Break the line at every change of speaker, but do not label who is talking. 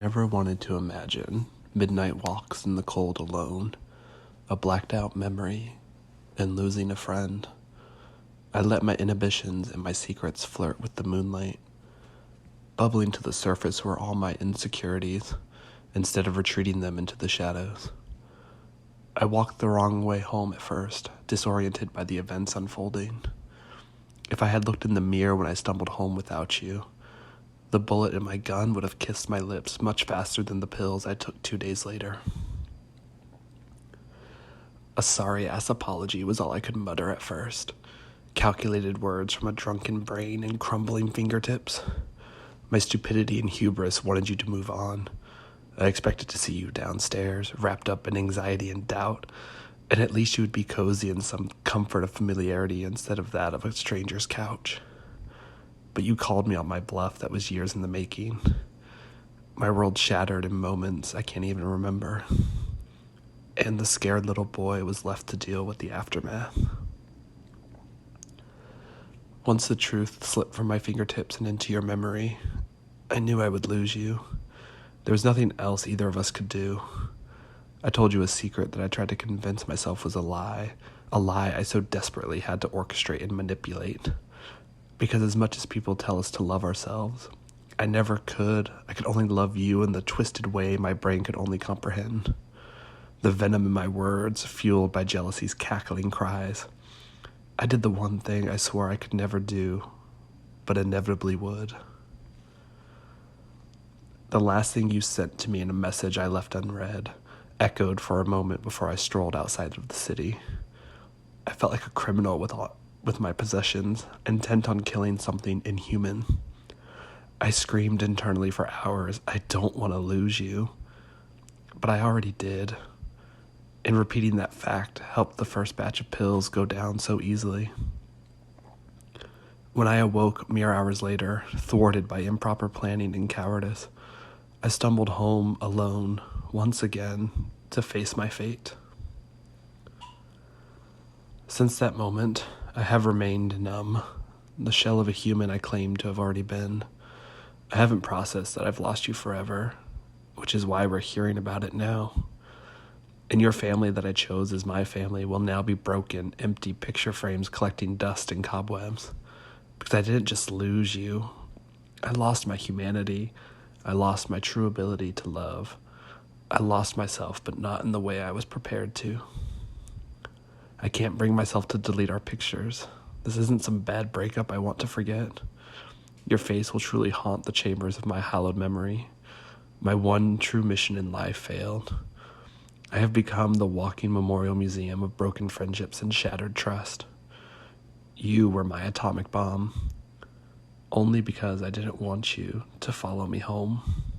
Never wanted to imagine midnight walks in the cold alone, a blacked out memory, and losing a friend. I let my inhibitions and my secrets flirt with the moonlight. Bubbling to the surface were all my insecurities, instead of retreating them into the shadows. I walked the wrong way home at first, disoriented by the events unfolding. If I had looked in the mirror when I stumbled home without you, the bullet in my gun would have kissed my lips much faster than the pills I took 2 days later. A sorry-ass apology was all I could mutter at first. Calculated words from a drunken brain and crumbling fingertips. My stupidity and hubris wanted you to move on. I expected to see you downstairs, wrapped up in anxiety and doubt, and at least you would be cozy in some comfort of familiarity instead of that of a stranger's couch. But you called me on my bluff that was years in the making. My world shattered in moments I can't even remember. And the scared little boy was left to deal with the aftermath. Once the truth slipped from my fingertips and into your memory, I knew I would lose you. There was nothing else either of us could do. I told you a secret that I tried to convince myself was a lie I so desperately had to orchestrate and manipulate. Because as much as people tell us to love ourselves, I never could. I could only love you in the twisted way my brain could only comprehend. The venom in my words, fueled by jealousy's cackling cries. I did the one thing I swore I could never do, but inevitably would. The last thing you sent to me in a message I left unread echoed for a moment before I strolled outside of the city. I felt like a criminal with my possessions, intent on killing something inhuman. I screamed internally for hours, I don't want to lose you. But I already did. And repeating that fact helped the first batch of pills go down so easily. When I awoke mere hours later, thwarted by improper planning and cowardice, I stumbled home alone, once again, to face my fate. Since that moment, I have remained numb, the shell of a human I claimed to have already been. I haven't processed that I've lost you forever, which is why we're hearing about it now. And your family that I chose as my family will now be broken, empty picture frames collecting dust and cobwebs. Because I didn't just lose you. I lost my humanity. I lost my true ability to love. I lost myself, but not in the way I was prepared to. I can't bring myself to delete our pictures. This isn't some bad breakup I want to forget. Your face will truly haunt the chambers of my hallowed memory. My one true mission in life failed. I have become the walking memorial museum of broken friendships and shattered trust. You were my atomic bomb, only because I didn't want you to follow me home.